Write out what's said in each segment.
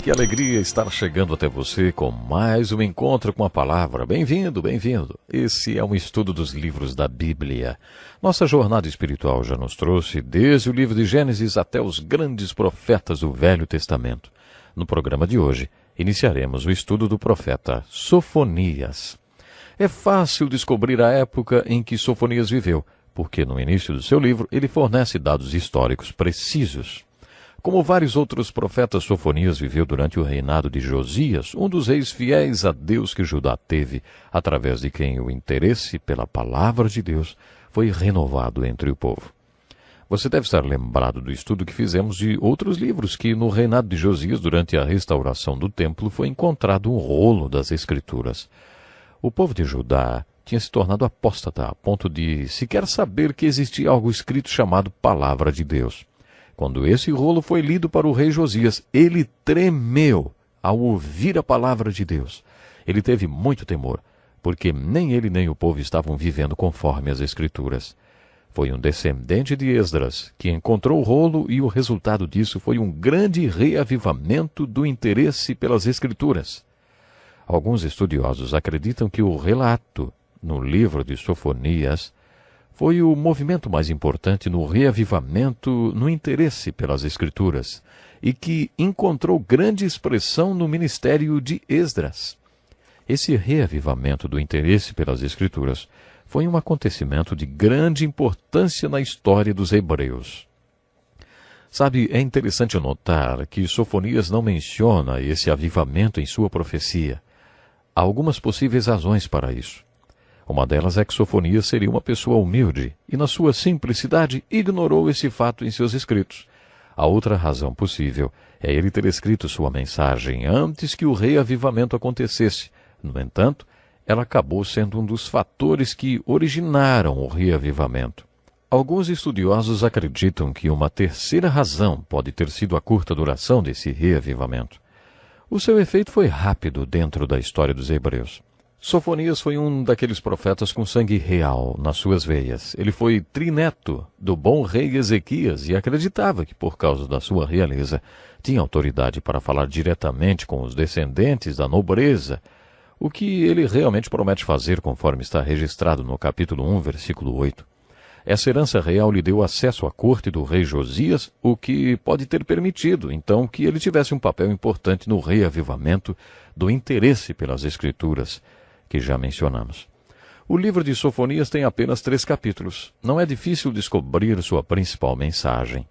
Que alegria estar chegando até você com mais um encontro com a palavra. Bem-vindo, bem-vindo. Esse é um estudo dos livros da Bíblia. Nossa jornada espiritual já nos trouxe desde o livro de Gênesis até os grandes profetas do Velho Testamento. No programa de hoje, iniciaremos o estudo do profeta Sofonias. É fácil descobrir a época em que Sofonias viveu, porque no início do seu livro ele fornece dados históricos precisos. Como vários outros profetas, Sofonias viveu durante o reinado de Josias, um dos reis fiéis a Deus que Judá teve, através de quem o interesse pela palavra de Deus foi renovado entre o povo. Você deve estar lembrado do estudo que fizemos de outros livros que, no reinado de Josias, durante a restauração do templo, foi encontrado um rolo das Escrituras. O povo de Judá tinha se tornado apóstata a ponto de sequer saber que existia algo escrito chamado Palavra de Deus. Quando esse rolo foi lido para o rei Josias, ele tremeu ao ouvir a palavra de Deus. Ele teve muito temor, porque nem ele nem o povo estavam vivendo conforme as Escrituras. Foi um descendente de Esdras que encontrou o rolo e o resultado disso foi um grande reavivamento do interesse pelas Escrituras. Alguns estudiosos acreditam que o relato no livro de Sofonias foi o movimento mais importante no reavivamento no interesse pelas Escrituras e que encontrou grande expressão no ministério de Esdras. Esse reavivamento do interesse pelas Escrituras foi um acontecimento de grande importância na história dos hebreus. Sabe, é interessante notar que Sofonias não menciona esse avivamento em sua profecia. Há algumas possíveis razões para isso. Uma delas é que Sofonias seria uma pessoa humilde e, na sua simplicidade, ignorou esse fato em seus escritos. A outra razão possível é ele ter escrito sua mensagem antes que o reavivamento acontecesse. No entanto, ela acabou sendo um dos fatores que originaram o reavivamento. Alguns estudiosos acreditam que uma terceira razão pode ter sido a curta duração desse reavivamento. O seu efeito foi rápido dentro da história dos hebreus. Sofonias foi um daqueles profetas com sangue real nas suas veias. Ele foi trineto do bom rei Ezequias e acreditava que, por causa da sua realeza, tinha autoridade para falar diretamente com os descendentes da nobreza, o que ele realmente promete fazer conforme está registrado no capítulo 1, versículo 8. Essa herança real lhe deu acesso à corte do rei Josias, o que pode ter permitido, então, que ele tivesse um papel importante no reavivamento do interesse pelas Escrituras, que já mencionamos. O livro de Sofonias tem apenas 3 capítulos. Não é difícil descobrir sua principal mensagem.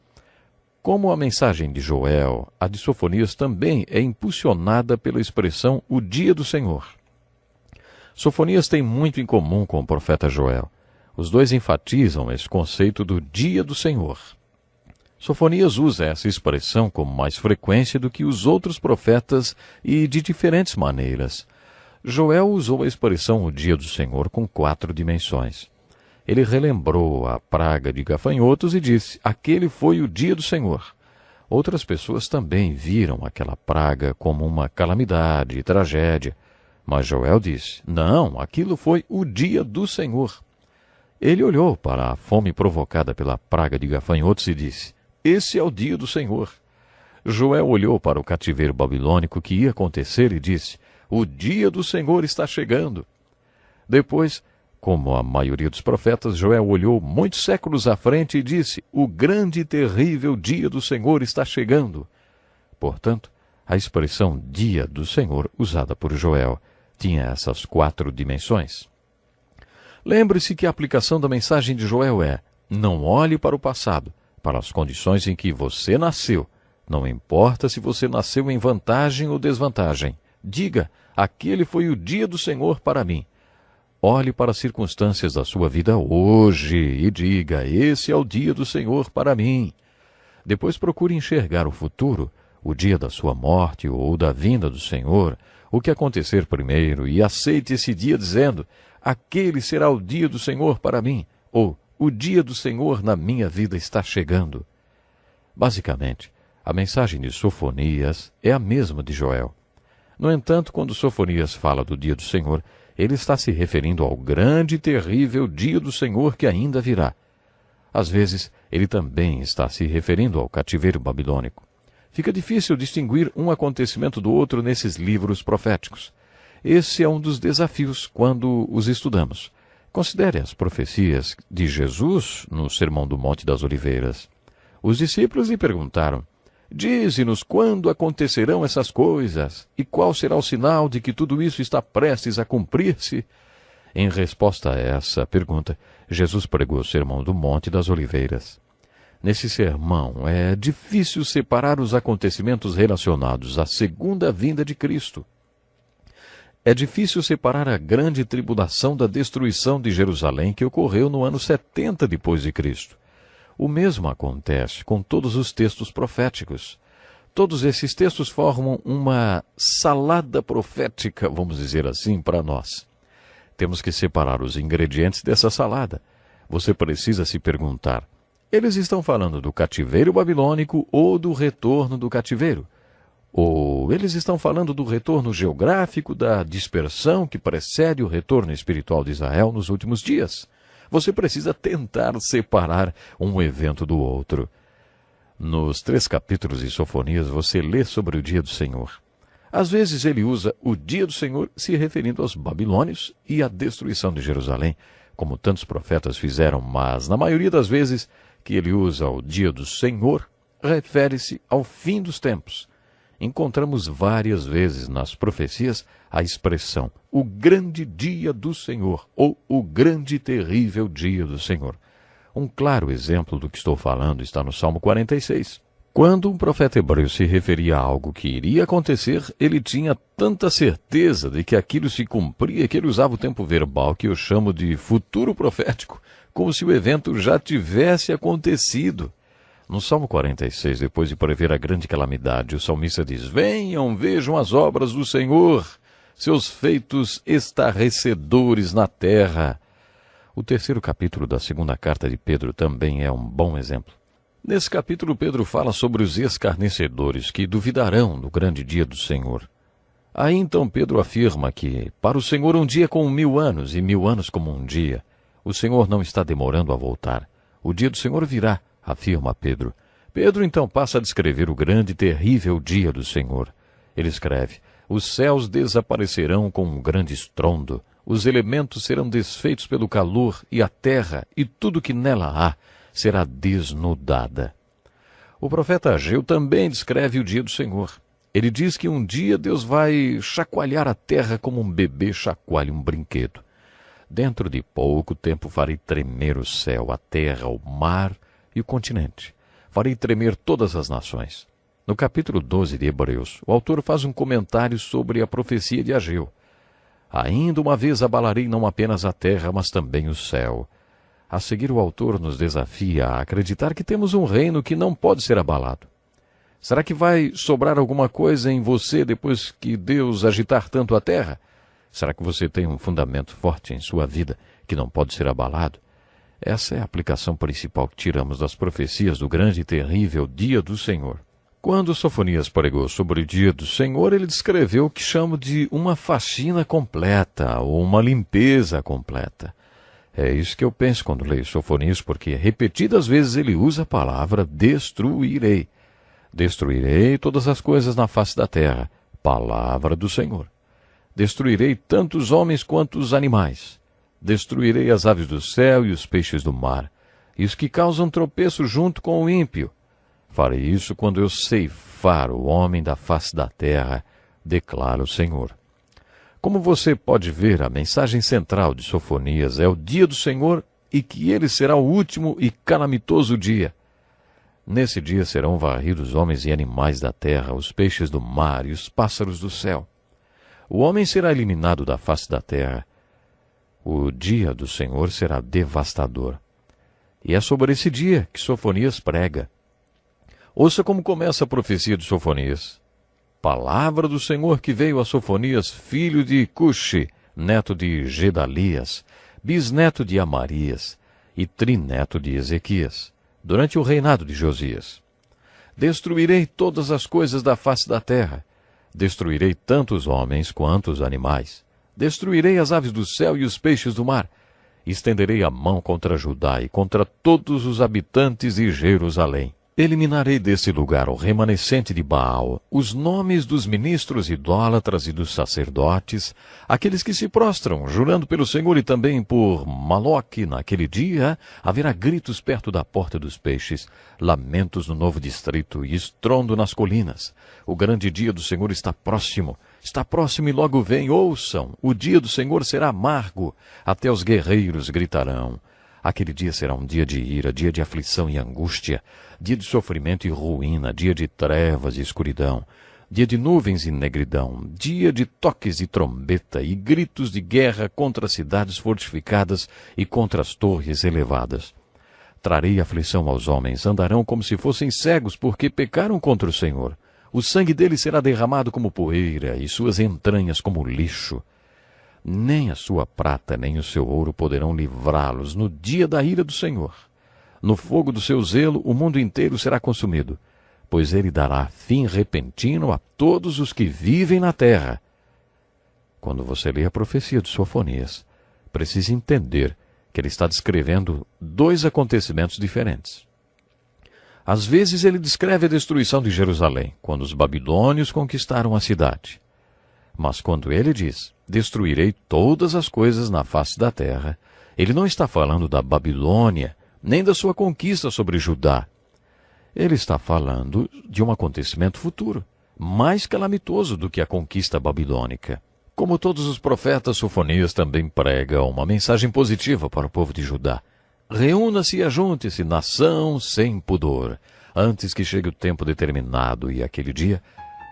Como a mensagem de Joel, a de Sofonias também é impulsionada pela expressão o dia do Senhor. Sofonias tem muito em comum com o profeta Joel. Os dois enfatizam esse conceito do dia do Senhor. Sofonias usa essa expressão com mais frequência do que os outros profetas e de diferentes maneiras. Joel usou a expressão o dia do Senhor com 4 dimensões. Ele relembrou a praga de gafanhotos e disse, aquele foi o dia do Senhor. Outras pessoas também viram aquela praga como uma calamidade e tragédia. Mas Joel disse, não, aquilo foi o dia do Senhor. Ele olhou para a fome provocada pela praga de gafanhotos e disse, esse é o dia do Senhor. Joel olhou para o cativeiro babilônico que ia acontecer e disse, o dia do Senhor está chegando. Depois, como a maioria dos profetas, Joel olhou muitos séculos à frente e disse, o grande e terrível dia do Senhor está chegando. Portanto, a expressão dia do Senhor, usada por Joel, tinha essas 4 dimensões. Lembre-se que a aplicação da mensagem de Joel é, não olhe para o passado, para as condições em que você nasceu. Não importa se você nasceu em vantagem ou desvantagem. Diga, aquele foi o dia do Senhor para mim. Olhe para as circunstâncias da sua vida hoje e diga, esse é o dia do Senhor para mim. Depois procure enxergar o futuro, o dia da sua morte ou da vinda do Senhor, o que acontecer primeiro, e aceite esse dia dizendo, aquele será o dia do Senhor para mim, ou o dia do Senhor na minha vida está chegando. Basicamente, a mensagem de Sofonias é a mesma de Joel. No entanto, quando Sofonias fala do dia do Senhor, ele está se referindo ao grande e terrível dia do Senhor que ainda virá. Às vezes, ele também está se referindo ao cativeiro babilônico. Fica difícil distinguir um acontecimento do outro nesses livros proféticos. Esse é um dos desafios quando os estudamos. Considere as profecias de Jesus no Sermão do Monte das Oliveiras. Os discípulos lhe perguntaram: dize-nos quando acontecerão essas coisas, e qual será o sinal de que tudo isso está prestes a cumprir-se? Em resposta a essa pergunta, Jesus pregou o Sermão do Monte das Oliveiras. Nesse sermão, é difícil separar os acontecimentos relacionados à segunda vinda de Cristo. É difícil separar a grande tribulação da destruição de Jerusalém que ocorreu no ano 70 depois de Cristo. O mesmo acontece com todos os textos proféticos. Todos esses textos formam uma salada profética, vamos dizer assim, para nós. Temos que separar os ingredientes dessa salada. Você precisa se perguntar: eles estão falando do cativeiro babilônico ou do retorno do cativeiro? Ou eles estão falando do retorno geográfico, da dispersão que precede o retorno espiritual de Israel nos últimos dias? Você precisa tentar separar um evento do outro. Nos 3 capítulos de Sofonias, você lê sobre o dia do Senhor. Às vezes ele usa o dia do Senhor se referindo aos babilônios e à destruição de Jerusalém, como tantos profetas fizeram, mas na maioria das vezes que ele usa o dia do Senhor, refere-se ao fim dos tempos. Encontramos várias vezes nas profecias a expressão o grande dia do Senhor ou o grande e terrível dia do Senhor. Um claro exemplo do que estou falando está no Salmo 46. Quando um profeta hebreu se referia a algo que iria acontecer, ele tinha tanta certeza de que aquilo se cumpria que ele usava o tempo verbal que eu chamo de futuro profético, como se o evento já tivesse acontecido. No Salmo 46, depois de prever a grande calamidade, o salmista diz: venham, vejam as obras do Senhor, seus feitos estarrecedores na terra. O 3º capítulo da 2ª carta de Pedro também é um bom exemplo. Nesse capítulo, Pedro fala sobre os escarnecedores que duvidarão do grande dia do Senhor. Aí então Pedro afirma que, para o Senhor, um dia é como 1000 anos, e 1000 anos como um dia. O Senhor não está demorando a voltar. O dia do Senhor virá, afirma Pedro. Pedro então passa a descrever o grande e terrível dia do Senhor. Ele escreve: os céus desaparecerão com um grande estrondo, os elementos serão desfeitos pelo calor, e a terra e tudo que nela há será desnudada. O profeta Ageu também descreve o dia do Senhor. Ele diz que um dia Deus vai chacoalhar a terra como um bebê chacoalha um brinquedo. Dentro de pouco tempo farei tremer o céu, a terra, o mar e o continente. Farei tremer todas as nações. No capítulo 12 de Hebreus, o autor faz um comentário sobre a profecia de Ageu. Ainda uma vez abalarei não apenas a terra, mas também o céu. A seguir, o autor nos desafia a acreditar que temos um reino que não pode ser abalado. Será que vai sobrar alguma coisa em você depois que Deus agitar tanto a terra? Será que você tem um fundamento forte em sua vida que não pode ser abalado? Essa é a aplicação principal que tiramos das profecias do grande e terrível dia do Senhor. Quando Sofonias pregou sobre o dia do Senhor, ele descreveu o que chamo de uma faxina completa, ou uma limpeza completa. É isso que eu penso quando leio Sofonias, porque repetidas vezes ele usa a palavra destruirei. Destruirei todas as coisas na face da terra, palavra do Senhor. Destruirei tanto os homens quanto os animais. Destruirei as aves do céu e os peixes do mar, e os que causam tropeço junto com o ímpio. Farei isso quando eu ceifar o homem da face da terra, declara o Senhor. Como você pode ver, a mensagem central de Sofonias é o dia do Senhor e que ele será o último e calamitoso dia. Nesse dia serão varridos homens e animais da terra, os peixes do mar e os pássaros do céu. O homem será eliminado da face da terra. O dia do Senhor será devastador. E é sobre esse dia que Sofonias prega. Ouça como começa a profecia de Sofonias. Palavra do Senhor que veio a Sofonias, filho de Cuxi, neto de Gedalias, bisneto de Amarias e trineto de Ezequias, durante o reinado de Josias. Destruirei todas as coisas da face da terra. Destruirei tanto os homens quanto os animais. Destruirei as aves do céu e os peixes do mar. Estenderei a mão contra Judá e contra todos os habitantes de Jerusalém. Eliminarei desse lugar o remanescente de Baal, os nomes dos ministros idólatras e dos sacerdotes, aqueles que se prostram, jurando pelo Senhor e também por Maloque. Naquele dia haverá gritos perto da porta dos peixes, lamentos no novo distrito e estrondo nas colinas. O grande dia do Senhor está próximo e logo vem. Ouçam, o dia do Senhor será amargo, até os guerreiros gritarão. Aquele dia será um dia de ira, dia de aflição e angústia, dia de sofrimento e ruína, dia de trevas e escuridão, dia de nuvens e negridão, dia de toques de trombeta e gritos de guerra contra as cidades fortificadas e contra as torres elevadas. Trarei aflição aos homens, andarão como se fossem cegos, porque pecaram contra o Senhor. O sangue deles será derramado como poeira, e suas entranhas como lixo. Nem a sua prata nem o seu ouro poderão livrá-los no dia da ira do Senhor. No fogo do seu zelo o mundo inteiro será consumido, pois ele dará fim repentino a todos os que vivem na terra. Quando você lê a profecia de Sofonias, precisa entender que ele está descrevendo dois acontecimentos diferentes. Às vezes ele descreve a destruição de Jerusalém, quando os babilônios conquistaram a cidade. Mas quando ele diz, destruirei todas as coisas na face da terra, ele não está falando da Babilônia, nem da sua conquista sobre Judá. Ele está falando de um acontecimento futuro, mais calamitoso do que a conquista babilônica. Como todos os profetas, Sofonias também prega uma mensagem positiva para o povo de Judá. Reúna-se e ajunte-se, nação sem pudor, antes que chegue o tempo determinado e aquele dia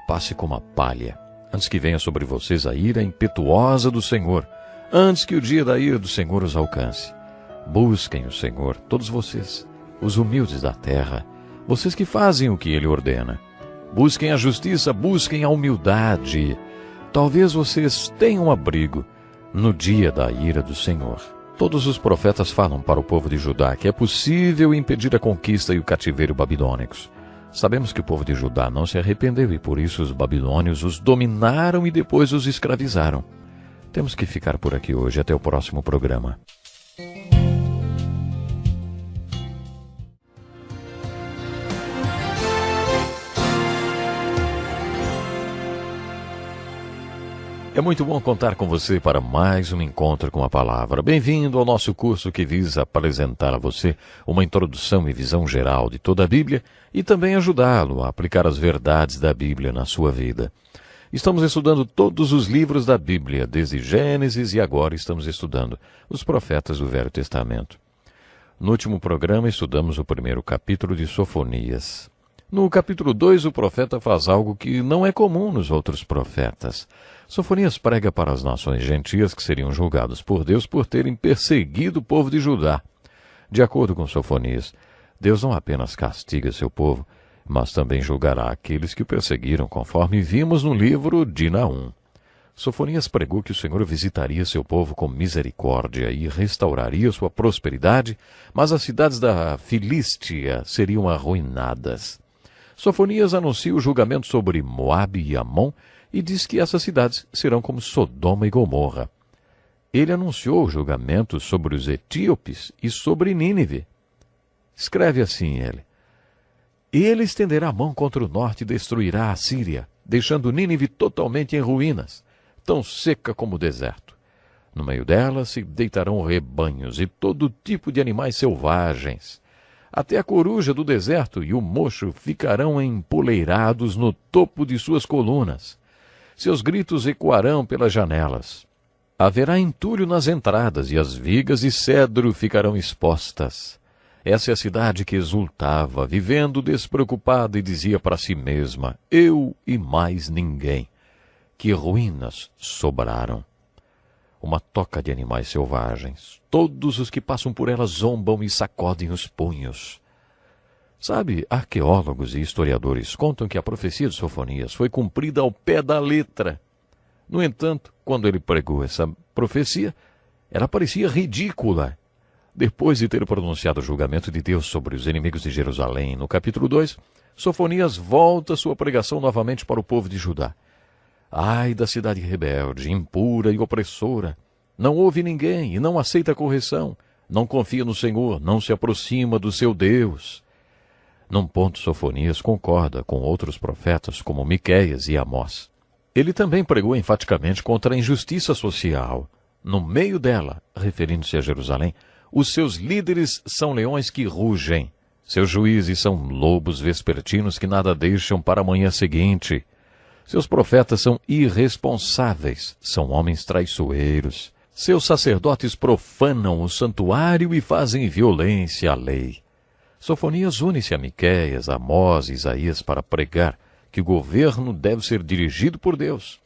passe como a palha. Antes que venha sobre vocês a ira impetuosa do Senhor, antes que o dia da ira do Senhor os alcance. Busquem o Senhor, todos vocês, os humildes da terra, vocês que fazem o que Ele ordena. Busquem a justiça, busquem a humildade. Talvez vocês tenham abrigo no dia da ira do Senhor. Todos os profetas falam para o povo de Judá que é possível impedir a conquista e o cativeiro babilônicos. Sabemos que o povo de Judá não se arrependeu e por isso os babilônios os dominaram e depois os escravizaram. Temos que ficar por aqui hoje. Até o próximo programa. É muito bom contar com você para mais um encontro com a palavra. Bem-vindo ao nosso curso que visa apresentar a você uma introdução e visão geral de toda a Bíblia e também ajudá-lo a aplicar as verdades da Bíblia na sua vida. Estamos estudando todos os livros da Bíblia, desde Gênesis e agora estamos estudando os profetas do Velho Testamento. No último programa estudamos o primeiro capítulo de Sofonias. No capítulo 2, o profeta faz algo que não é comum nos outros profetas. Sofonias prega para as nações gentias que seriam julgados por Deus por terem perseguido o povo de Judá. De acordo com Sofonias, Deus não apenas castiga seu povo, mas também julgará aqueles que o perseguiram, conforme vimos no livro de Naum. Sofonias pregou que o Senhor visitaria seu povo com misericórdia e restauraria sua prosperidade, mas as cidades da Filístia seriam arruinadas. Sofonias anuncia o julgamento sobre Moabe e Amon e diz que essas cidades serão como Sodoma e Gomorra. Ele anunciou o julgamento sobre os etíopes e sobre Nínive. Escreve assim ele estenderá a mão contra o norte e destruirá a Síria, deixando Nínive totalmente em ruínas, tão seca como o deserto. No meio dela se deitarão rebanhos e todo tipo de animais selvagens. Até a coruja do deserto e o mocho ficarão empoleirados no topo de suas colunas. Seus gritos ecoarão pelas janelas. Haverá entulho nas entradas, e as vigas de cedro ficarão expostas. Essa é a cidade que exultava, vivendo despreocupada, e dizia para si mesma, eu e mais ninguém. Que ruínas sobraram. Uma toca de animais selvagens. Todos os que passam por ela zombam e sacodem os punhos. Sabe, arqueólogos e historiadores contam que a profecia de Sofonias foi cumprida ao pé da letra. No entanto, quando ele pregou essa profecia, ela parecia ridícula. Depois de ter pronunciado o julgamento de Deus sobre os inimigos de Jerusalém, no capítulo 2, Sofonias volta sua pregação novamente para o povo de Judá. Ai da cidade rebelde, impura e opressora! Não ouve ninguém e não aceita correção. Não confia no Senhor, não se aproxima do seu Deus. Num ponto, Sofonias concorda com outros profetas como Miqueias e Amós. Ele também pregou enfaticamente contra a injustiça social. No meio dela, referindo-se a Jerusalém, os seus líderes são leões que rugem. Seus juízes são lobos vespertinos que nada deixam para a manhã seguinte. Seus profetas são irresponsáveis, são homens traiçoeiros. Seus sacerdotes profanam o santuário e fazem violência à lei. Sofonias une-se a Miqueias, Amós e Isaías para pregar que o governo deve ser dirigido por Deus.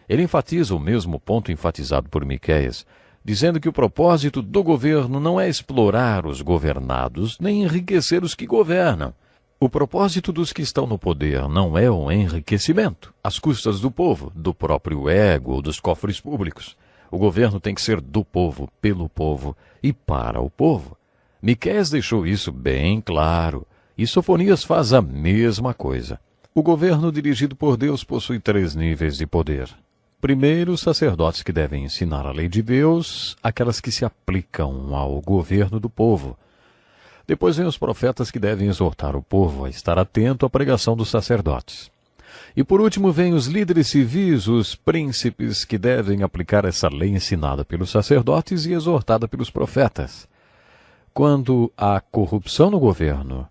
Ele enfatiza o mesmo ponto enfatizado por Miqueias, dizendo que o propósito do governo não é explorar os governados, nem enriquecer os que governam. O propósito dos que estão no poder não é o enriquecimento, às custas do povo, do próprio ego ou dos cofres públicos. O governo tem que ser do povo, pelo povo e para o povo. Miqueias deixou isso bem claro, e Sofonias faz a mesma coisa. O governo dirigido por Deus possui 3 níveis de poder. Primeiro, os sacerdotes que devem ensinar a lei de Deus, aquelas que se aplicam ao governo do povo. Depois vem os profetas que devem exortar o povo a estar atento à pregação dos sacerdotes. E por último vem os líderes civis, os príncipes que devem aplicar essa lei ensinada pelos sacerdotes e exortada pelos profetas. Quando há corrupção no governo,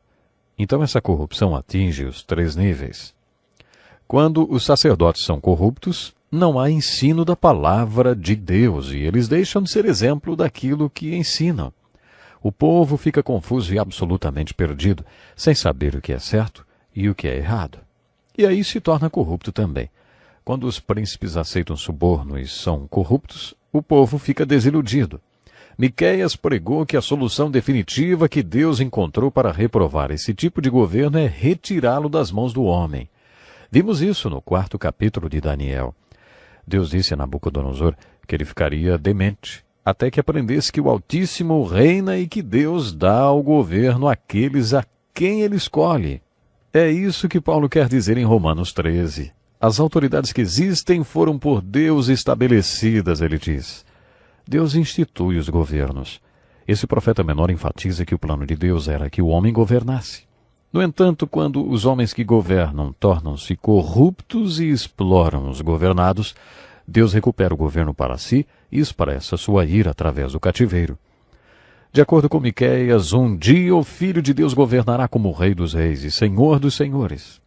então essa corrupção atinge os 3 níveis. Quando os sacerdotes são corruptos, não há ensino da palavra de Deus e eles deixam de ser exemplo daquilo que ensinam. O povo fica confuso e absolutamente perdido, sem saber o que é certo e o que é errado. E aí se torna corrupto também. Quando os príncipes aceitam suborno e são corruptos, o povo fica desiludido. Miqueias pregou que a solução definitiva que Deus encontrou para reprovar esse tipo de governo é retirá-lo das mãos do homem. Vimos isso no 4º capítulo de Daniel. Deus disse a Nabucodonosor que ele ficaria demente, até que aprendesse que o Altíssimo reina e que Deus dá o governo àqueles a quem ele escolhe. É isso que Paulo quer dizer em Romanos 13. As autoridades que existem foram por Deus estabelecidas, ele diz. Deus institui os governos. Esse profeta menor enfatiza que o plano de Deus era que o homem governasse. No entanto, quando os homens que governam tornam-se corruptos e exploram os governados, Deus recupera o governo para si e expressa sua ira através do cativeiro. De acordo com Miqueias, um dia o Filho de Deus governará como Rei dos Reis e Senhor dos Senhores.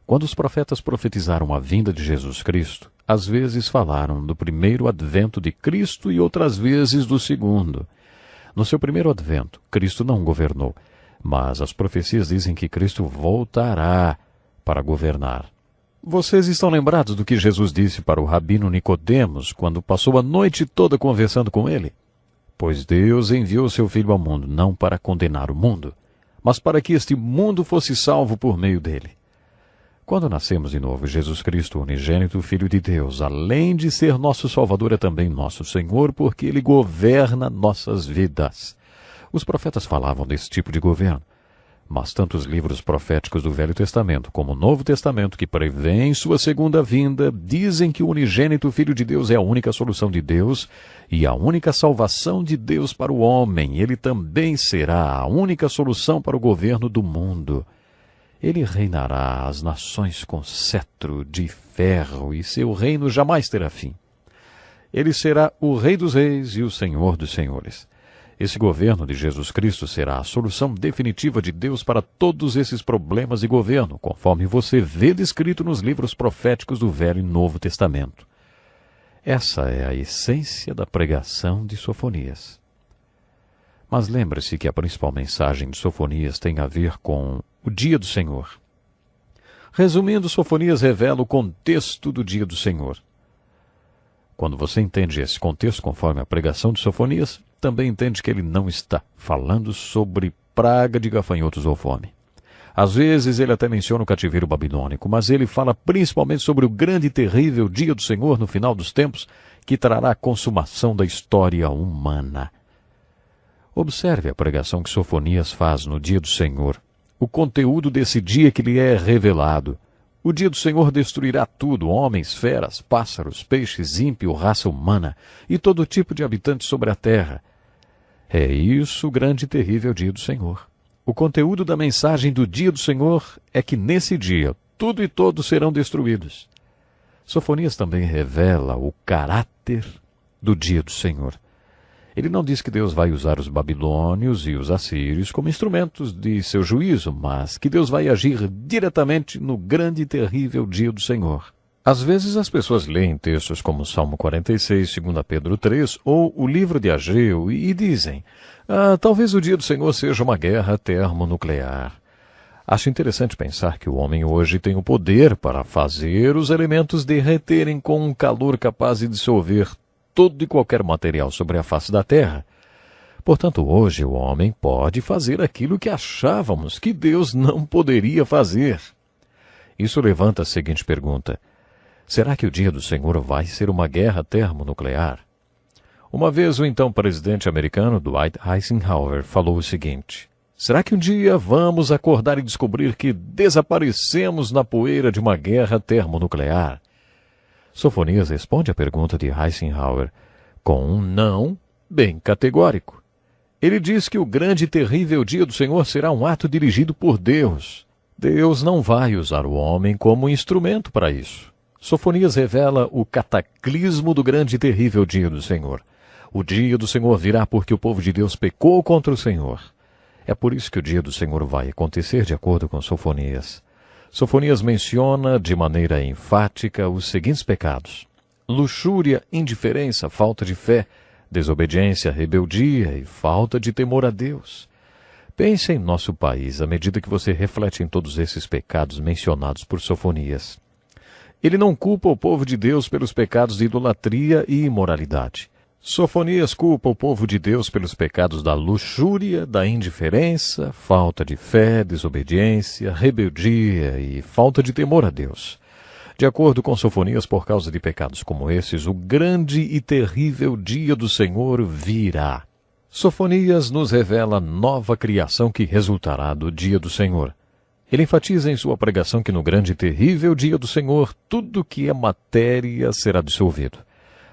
Quando os profetas profetizaram a vinda de Jesus Cristo, às vezes falaram do primeiro advento de Cristo e outras vezes do segundo. No seu primeiro advento, Cristo não governou, mas as profecias dizem que Cristo voltará para governar. Vocês estão lembrados do que Jesus disse para o rabino Nicodemos quando passou a noite toda conversando com ele? Pois Deus enviou seu Filho ao mundo não para condenar o mundo, mas para que este mundo fosse salvo por meio dele. Quando nascemos de novo, Jesus Cristo, unigênito Filho de Deus, além de ser nosso Salvador, é também nosso Senhor, porque Ele governa nossas vidas. Os profetas falavam desse tipo de governo, mas tanto os livros proféticos do Velho Testamento como o Novo Testamento, que prevêem sua segunda vinda, dizem que o unigênito Filho de Deus é a única solução de Deus e a única salvação de Deus para o homem. Ele também será a única solução para o governo do mundo. Ele reinará as nações com cetro de ferro e seu reino jamais terá fim. Ele será o Rei dos Reis e o Senhor dos Senhores. Esse governo de Jesus Cristo será a solução definitiva de Deus para todos esses problemas de governo, conforme você vê descrito nos livros proféticos do Velho e Novo Testamento. Essa é a essência da pregação de Sofonias. Mas lembre-se que a principal mensagem de Sofonias tem a ver com o dia do Senhor. Resumindo, Sofonias revela o contexto do dia do Senhor. Quando você entende esse contexto conforme a pregação de Sofonias, também entende que ele não está falando sobre praga de gafanhotos ou fome. Às vezes ele até menciona o cativeiro babilônico, mas ele fala principalmente sobre o grande e terrível dia do Senhor no final dos tempos, que trará a consumação da história humana. Observe a pregação que Sofonias faz no dia do Senhor, o conteúdo desse dia que lhe é revelado. O dia do Senhor destruirá tudo, homens, feras, pássaros, peixes, ímpio, raça humana e todo tipo de habitantes sobre a terra. É isso o grande e terrível dia do Senhor. O conteúdo da mensagem do dia do Senhor é que nesse dia tudo e todos serão destruídos. Sofonias também revela o caráter do dia do Senhor. Ele não diz que Deus vai usar os babilônios e os assírios como instrumentos de seu juízo, mas que Deus vai agir diretamente no grande e terrível dia do Senhor. Às vezes as pessoas leem textos como Salmo 46, 2 Pedro 3 ou o livro de Ageu e dizem: talvez o dia do Senhor seja uma guerra termonuclear. Acho interessante pensar que o homem hoje tem o poder para fazer os elementos derreterem com um calor capaz de dissolver todo e qualquer material sobre a face da Terra. Portanto, hoje o homem pode fazer aquilo que achávamos que Deus não poderia fazer. Isso levanta a seguinte pergunta: será que o dia do Senhor vai ser uma guerra termonuclear? Uma vez o então presidente americano Dwight Eisenhower falou o seguinte: será que um dia vamos acordar e descobrir que desaparecemos na poeira de uma guerra termonuclear? Sofonias responde à pergunta de Eisenhower com um não bem categórico. Ele diz que o grande e terrível dia do Senhor será um ato dirigido por Deus. Deus não vai usar o homem como instrumento para isso. Sofonias revela o cataclismo do grande e terrível dia do Senhor. O dia do Senhor virá porque o povo de Deus pecou contra o Senhor. É por isso que o dia do Senhor vai acontecer de acordo com Sofonias. Sofonias menciona de maneira enfática os seguintes pecados: luxúria, indiferença, falta de fé, desobediência, rebeldia e falta de temor a Deus. Pense em nosso país à medida que você reflete em todos esses pecados mencionados por Sofonias. Ele não culpa o povo de Deus pelos pecados de idolatria e imoralidade. Sofonias culpa o povo de Deus pelos pecados da luxúria, da indiferença, falta de fé, desobediência, rebeldia e falta de temor a Deus. De acordo com Sofonias, por causa de pecados como esses, o grande e terrível dia do Senhor virá. Sofonias nos revela a nova criação que resultará do dia do Senhor. Ele enfatiza em sua pregação que no grande e terrível dia do Senhor, tudo que é matéria será dissolvido.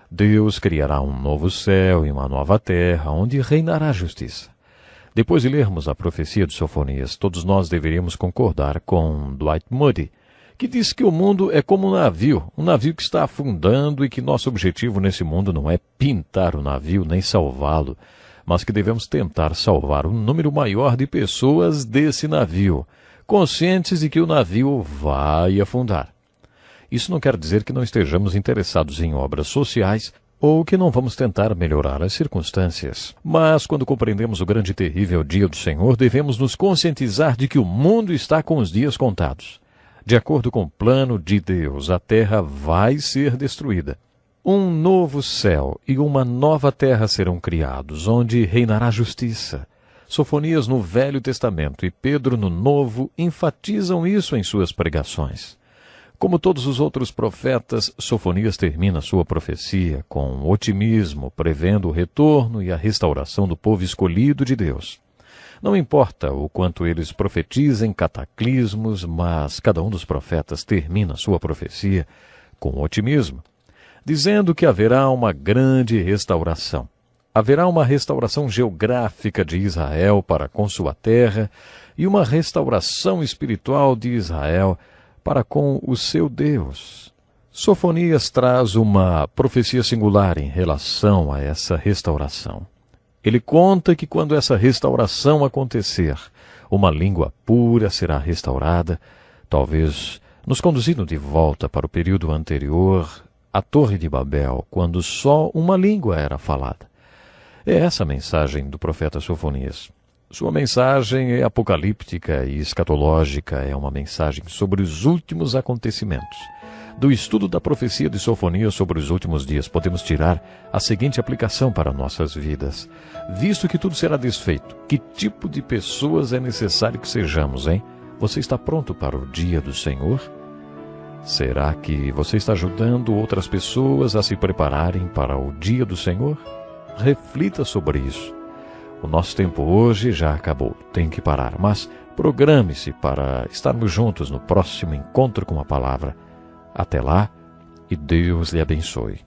Deus criará um novo céu e uma nova terra, onde reinará a justiça. Depois de lermos a profecia de Sofonias, todos nós deveríamos concordar com Dwight Moody, que diz que o mundo é como um navio que está afundando e que nosso objetivo nesse mundo não é pintar o navio nem salvá-lo, mas que devemos tentar salvar um número maior de pessoas desse navio, conscientes de que o navio vai afundar. Isso não quer dizer que não estejamos interessados em obras sociais ou que não vamos tentar melhorar as circunstâncias. Mas, quando compreendemos o grande e terrível dia do Senhor, devemos nos conscientizar de que o mundo está com os dias contados. De acordo com o plano de Deus, a terra vai ser destruída. Um novo céu e uma nova terra serão criados, onde reinará a justiça. Sofonias no Velho Testamento e Pedro no Novo enfatizam isso em suas pregações. Como todos os outros profetas, Sofonias termina sua profecia com otimismo, prevendo o retorno e a restauração do povo escolhido de Deus. Não importa o quanto eles profetizem cataclismos, mas cada um dos profetas termina sua profecia com otimismo, dizendo que haverá uma grande restauração. Haverá uma restauração geográfica de Israel para com sua terra e uma restauração espiritual de Israel para com o seu Deus. Sofonias traz uma profecia singular em relação a essa restauração. Ele conta que quando essa restauração acontecer, uma língua pura será restaurada, talvez nos conduzindo de volta para o período anterior à Torre de Babel, quando só uma língua era falada. É essa a mensagem do profeta Sofonias. Sua mensagem é apocalíptica e escatológica, é uma mensagem sobre os últimos acontecimentos. Do estudo da profecia de Sofonias sobre os últimos dias, podemos tirar a seguinte aplicação para nossas vidas. Visto que tudo será desfeito, que tipo de pessoas é necessário que sejamos, hein? Você está pronto para o dia do Senhor? Será que você está ajudando outras pessoas a se prepararem para o dia do Senhor? Reflita sobre isso. O nosso tempo hoje já acabou, tem que parar, mas programe-se para estarmos juntos no próximo encontro com a palavra. Até lá e Deus lhe abençoe.